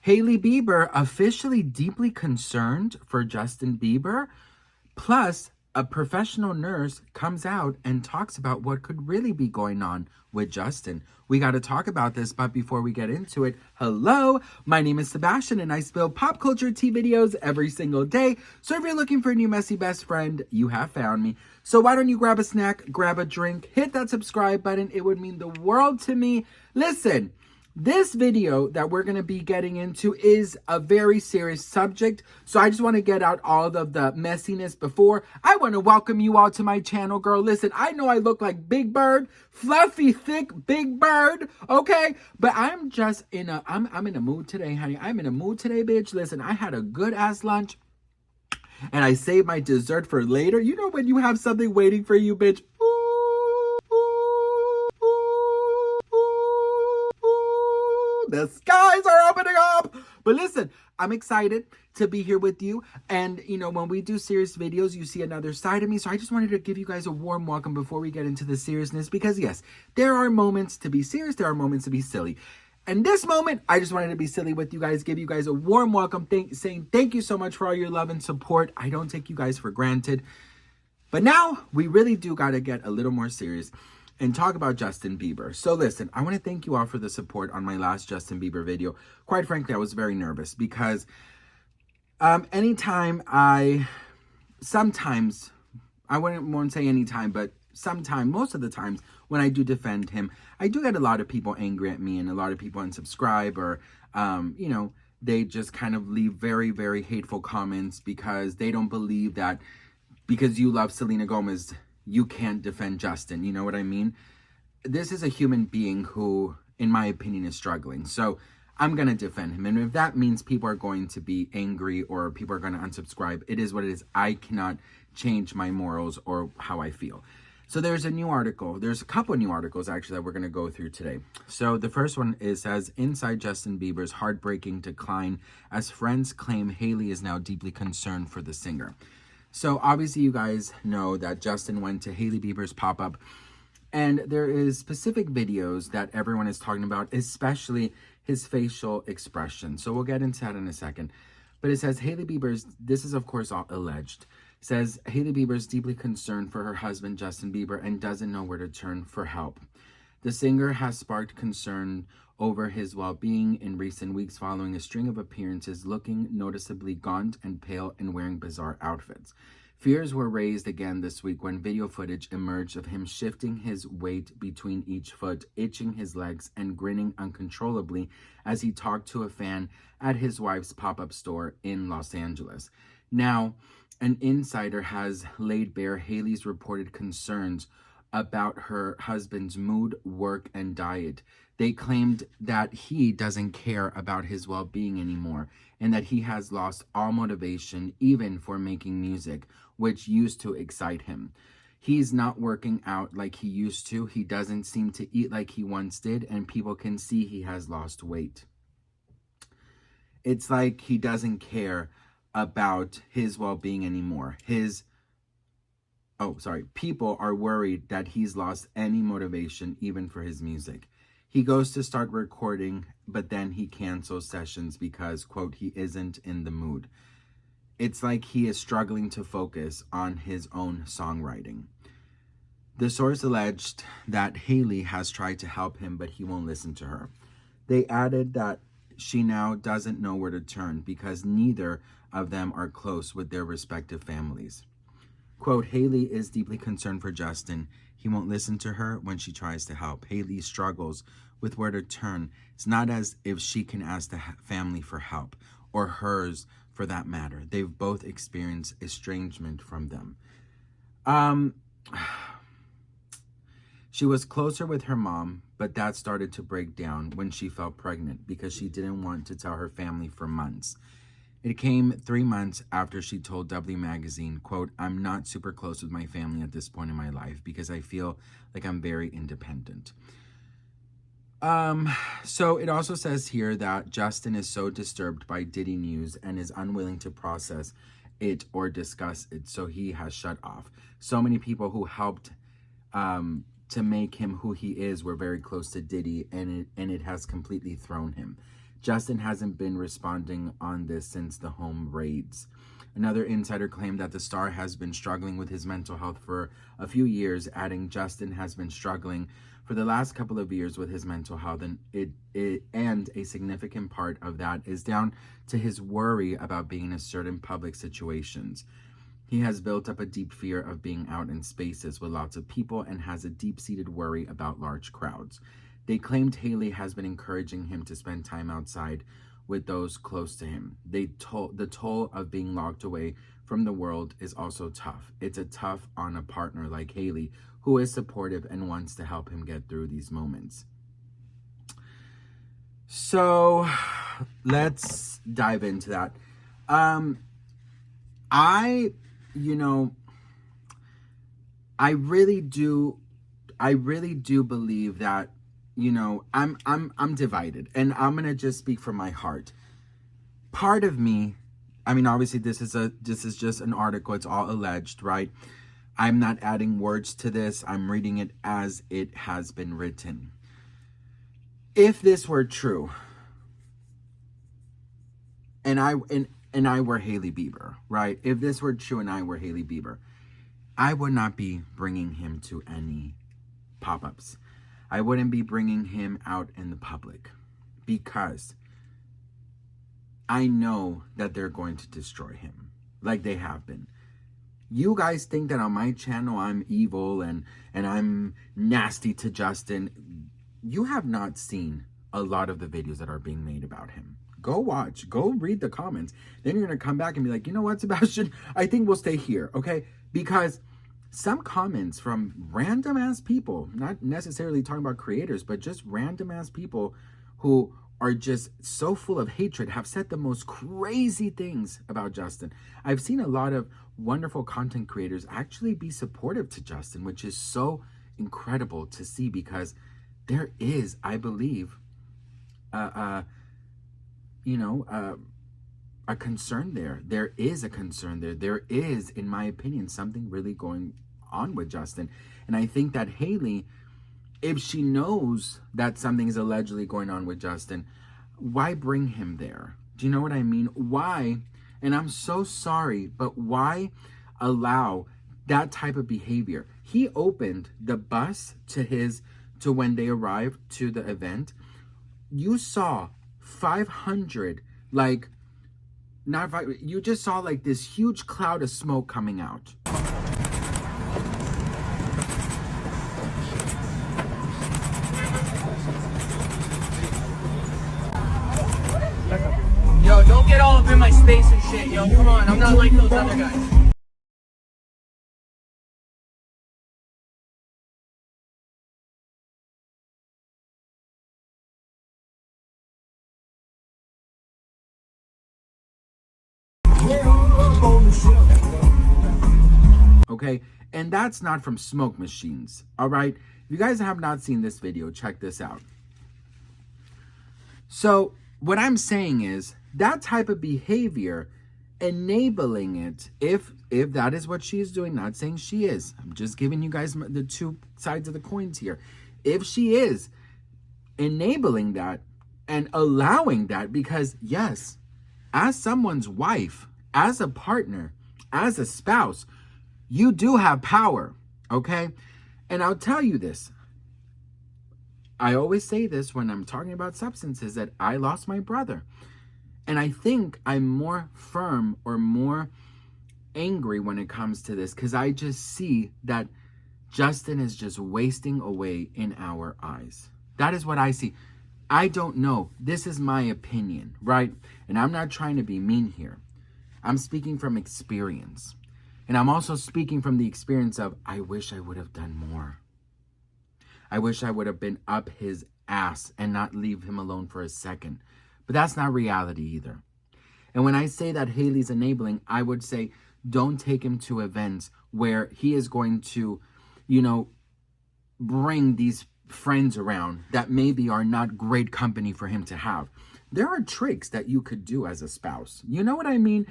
Hailey Bieber officially deeply concerned for Justin Bieber. Plus, a professional nurse comes out and talks about what could really be going on with Justin. We got to talk about this, but before we get into it, hello, my name is Sebastian and I spill pop culture tea videos every single day. So if you're looking for a new messy best friend, you have found me. So why don't you grab a snack, grab a drink, hit that subscribe button. It would mean the world to me. Listen, this video that we're going to be getting into is a very serious subject, so I just want to get out all of the messiness before. I want to welcome you all to my channel, girl. Listen, I know I look like Big Bird, fluffy, thick Big Bird, okay? But I'm just I'm in a mood today, honey. I'm in a mood today, bitch. Listen, I had a good-ass lunch, and I saved my dessert for later. You know when you have something waiting for you, bitch? The skies are opening up. But listen, I'm excited to be here with you. And, you know, when we do serious videos, you see another side of me. So I just wanted to give you guys a warm welcome before we get into the seriousness. Because, yes, there are moments to be serious. There are moments to be silly. And this moment, I just wanted to be silly with you guys, give you guys a warm welcome, saying thank you so much for all your love and support. I don't take you guys for granted. But now we really do got to get a little more serious and talk about Justin Bieber. So listen, I want to thank you all for the support on my last Justin Bieber video. Quite frankly, I was very nervous because sometimes, I won't say anytime, but most of the times when I do defend him, I do get a lot of people angry at me and a lot of people unsubscribe or, you know, they just kind of leave very, very hateful comments because they don't believe that because you love Selena Gomez, you can't defend Justin. You know what I mean? This is a human being who, in my opinion, is struggling. So I'm going to defend him. And if that means people are going to be angry or people are going to unsubscribe, it is what it is. I cannot change my morals or how I feel. So there's a new article. There's a couple of new articles, actually, that we're going to go through today. So the first one says, Inside Justin Bieber's heartbreaking decline as friends claim Hailey is now deeply concerned for the singer. So obviously you guys know that Justin went to Hailey Bieber's pop-up and there is specific videos that everyone is talking about, especially his facial expression. So we'll get into that in a second. But it says Hailey Bieber's, this is of course all alleged, says Hailey Bieber's deeply concerned for her husband Justin Bieber and doesn't know where to turn for help. The singer has sparked concern over his well-being in recent weeks following a string of appearances looking noticeably gaunt and pale and wearing bizarre outfits. Fears were raised again this week when video footage emerged of him shifting his weight between each foot, itching his legs, and grinning uncontrollably as he talked to a fan at his wife's pop-up store in Los Angeles. Now, an insider has laid bare Hailey's reported concerns about her husband's mood, work, and diet. They claimed that he doesn't care about his well-being anymore and that he has lost all motivation even for making music, which used to excite him. He's not working out like he used to. He doesn't seem to eat like he once did, and people can see he has lost weight. It's like he doesn't care about his well-being anymore. People are worried that he's lost any motivation even for his music. He goes to start recording, but then he cancels sessions because, quote, he isn't in the mood. It's like he is struggling to focus on his own songwriting. The source alleged that Hailey has tried to help him, but he won't listen to her. They added that she now doesn't know where to turn because neither of them are close with their respective families. Quote, Hailey is deeply concerned for Justin. He won't listen to her when she tries to help. Hailey struggles with where to turn. It's not as if she can ask the family for help, or hers for that matter. They've both experienced estrangement from them. She was closer with her mom, but that started to break down when she fell pregnant because she didn't want to tell her family for months. It came 3 months after she told W Magazine, quote, I'm not super close with my family at this point in my life because I feel like I'm very independent. So it also says here that Justin is so disturbed by Diddy news and is unwilling to process it or discuss it, so he has shut off. So many people who helped to make him who he is were very close to Diddy, and it has completely thrown him. Justin hasn't been responding on this since the home raids. Another insider claimed that the star has been struggling with his mental health for a few years, adding Justin has been struggling for the last couple of years with his mental health, and and a significant part of that is down to his worry about being in certain public situations. He has built up a deep fear of being out in spaces with lots of people and has a deep-seated worry about large crowds. They claimed Hailey has been encouraging him to spend time outside with those close to him. The toll of being locked away from the world is also tough. It's a tough on a partner like Hailey, who is supportive and wants to help him get through these moments. So let's dive into that. I really do believe that, I'm divided, and I'm gonna just speak from my heart. Part of me, obviously this is just an article, it's all alleged, right? I'm not adding words to this, I'm reading it as it has been written. If this were true, and I were Hailey Bieber, right? If this were true and I were Hailey Bieber, I would not be bringing him to any pop-ups. I wouldn't be bringing him out in the public because I know that they're going to destroy him like they have been. You guys think that on my channel I'm evil and I'm nasty to Justin. You have not seen a lot of the videos that are being made about him. Go watch, go read the comments. Then you're going to come back and be like, you know what, Sebastian, I think we'll stay here, okay? Because some comments from random ass people, not necessarily talking about creators, but just random ass people who are just so full of hatred, have said the most crazy things about Justin. I've seen a lot of wonderful content creators actually be supportive to Justin, which is so incredible to see, because there is, I believe, a concern there. There is a concern there. There is, in my opinion, something really going on with Justin. And I think that Hailey, if she knows that something is allegedly going on with Justin, why bring him there? Do you know what I mean? Why, and I'm so sorry, but why allow that type of behavior? He opened the bus to when they arrived to the event. You saw 500, you just saw this huge cloud of smoke coming out. Yo, don't get all up in my space and shit, yo. Come on, I'm not like those other guys. Okay, and that's not from smoke machines, all right? If you guys have not seen this video, check this out. So what I'm saying is that type of behavior, enabling it, if that is what she is doing, not saying she is, I'm just giving you guys the two sides of the coins here. If she is enabling that and allowing that, because yes, as someone's wife, as a partner, as a spouse, you do have power, okay? And I'll tell you this. I always say this when I'm talking about substances, that I lost my brother. And I think I'm more firm or more angry when it comes to this, because I just see that Justin is just wasting away in our eyes. That is what I see. I don't know. This is my opinion, right? And I'm not trying to be mean here. I'm speaking from experience. And I'm also speaking from the experience of, I wish I would have done more. I wish I would have been up his ass and not leave him alone for a second. But that's not reality either. And when I say that Hailey's enabling, I would say, don't take him to events where he is going to, bring these friends around that maybe are not great company for him to have. There are tricks that you could do as a spouse. You know what I mean?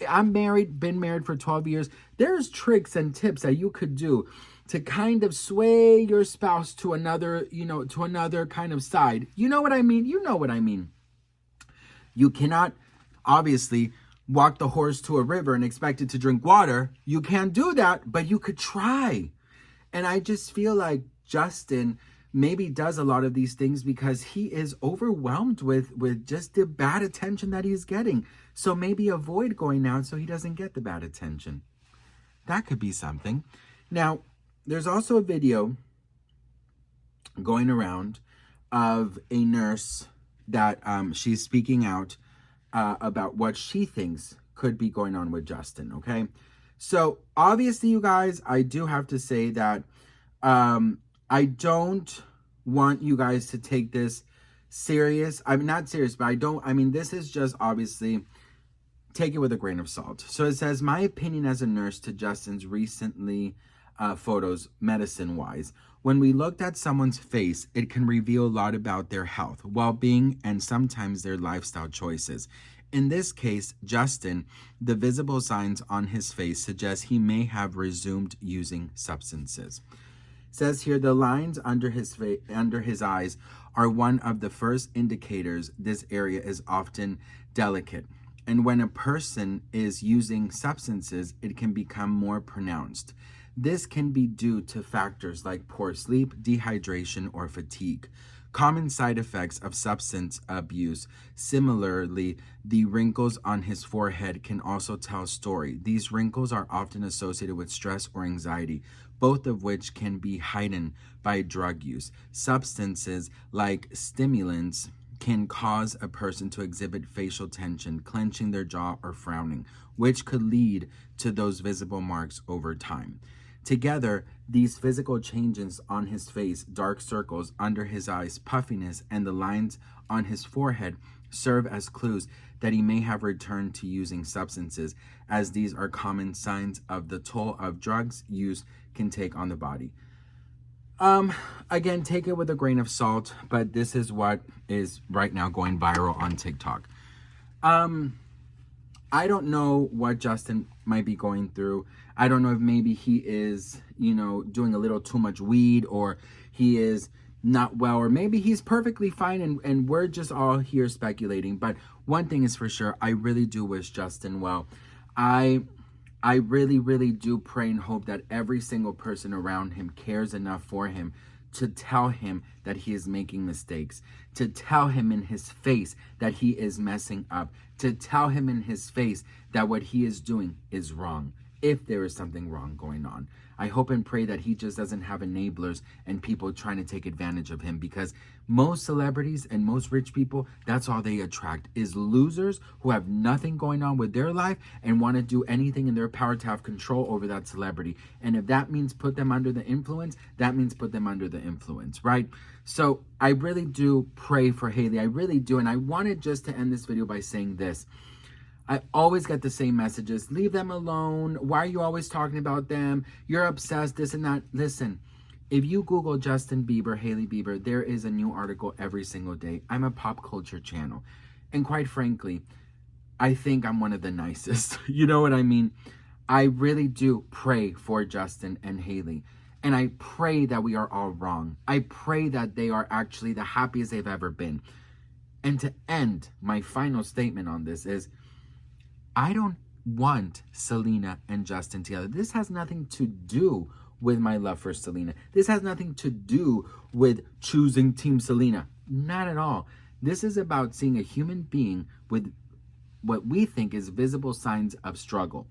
I'm married, been married for 12 years. There's tricks and tips that you could do to kind of sway your spouse to another, to another kind of side. You know what I mean? You know what I mean. You cannot obviously walk the horse to a river and expect it to drink water. You can't do that, but you could try. And I just feel like Justin maybe does a lot of these things because he is overwhelmed with just the bad attention that he's getting. So maybe avoid going out so he doesn't get the bad attention. That could be something. Now, there's also a video going around of a nurse that she's speaking out about what she thinks could be going on with Justin, okay? So, obviously, you guys, I do have to say that I don't want you guys to take this serious. I'm not serious, but this is just obviously, take it with a grain of salt. So it says, my opinion as a nurse to Justin's recently photos, medicine-wise. When we looked at someone's face, it can reveal a lot about their health, well-being, and sometimes their lifestyle choices. In this case, Justin, the visible signs on his face suggest he may have resumed using substances. It says here, the lines under his eyes are one of the first indicators this area is often delicate. And when a person is using substances, it can become more pronounced. This can be due to factors like poor sleep, dehydration, or fatigue. Common side effects of substance abuse. Similarly, the wrinkles on his forehead can also tell a story. These wrinkles are often associated with stress or anxiety, both of which can be heightened by drug use. Substances like stimulants can cause a person to exhibit facial tension, clenching their jaw, or frowning, which could lead to those visible marks over time. Together, these physical changes on his face, dark circles under his eyes, puffiness, and the lines on his forehead serve as clues that he may have returned to using substances, as these are common signs of the toll of drugs use can take on the body. Again, take it with a grain of salt, but this is what is right now going viral on TikTok. I don't know what Justin might be going through. I don't know if maybe he is, doing a little too much weed, or he is not well, or maybe he's perfectly fine and we're just all here speculating. But one thing is for sure, I really do wish Justin well. I really, really do pray and hope that every single person around him cares enough for him to tell him that he is making mistakes, to tell him in his face that he is messing up, to tell him in his face that what he is doing is wrong, if there is something wrong going on. I hope and pray that he just doesn't have enablers and people trying to take advantage of him, because most celebrities and most rich people, that's all they attract, is losers who have nothing going on with their life and want to do anything in their power to have control over that celebrity. And if that means put them under the influence, that means put them under the influence, right? So I really do pray for Hailey. I really do. And I wanted just to end this video by saying this. I always get the same messages. Leave them alone. Why are you always talking about them? You're obsessed, this and that. Listen, if you Google Justin Bieber, Hailey Bieber, there is a new article every single day. I'm a pop culture channel. And quite frankly, I think I'm one of the nicest. You know what I mean? I really do pray for Justin and Hailey. And I pray that we are all wrong. I pray that they are actually the happiest they've ever been. And to end, my final statement on this is, I don't want Selena and Justin together. This has nothing to do with my love for Selena. This has nothing to do with choosing Team Selena. Not at all. This is about seeing a human being with what we think is visible signs of struggle.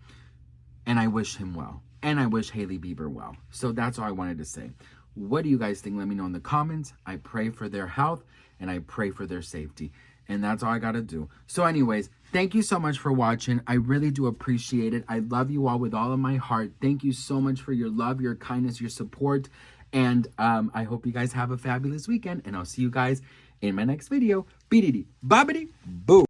And I wish him well. And I wish Hailey Bieber well. So that's all I wanted to say. What do you guys think? Let me know in the comments. I pray for their health and I pray for their safety. And that's all I got to do. So anyways, thank you so much for watching. I really do appreciate it. I love you all with all of my heart. Thank you so much for your love, your kindness, your support. And I hope you guys have a fabulous weekend. And I'll see you guys in my next video. Beedity, bobbity, boo.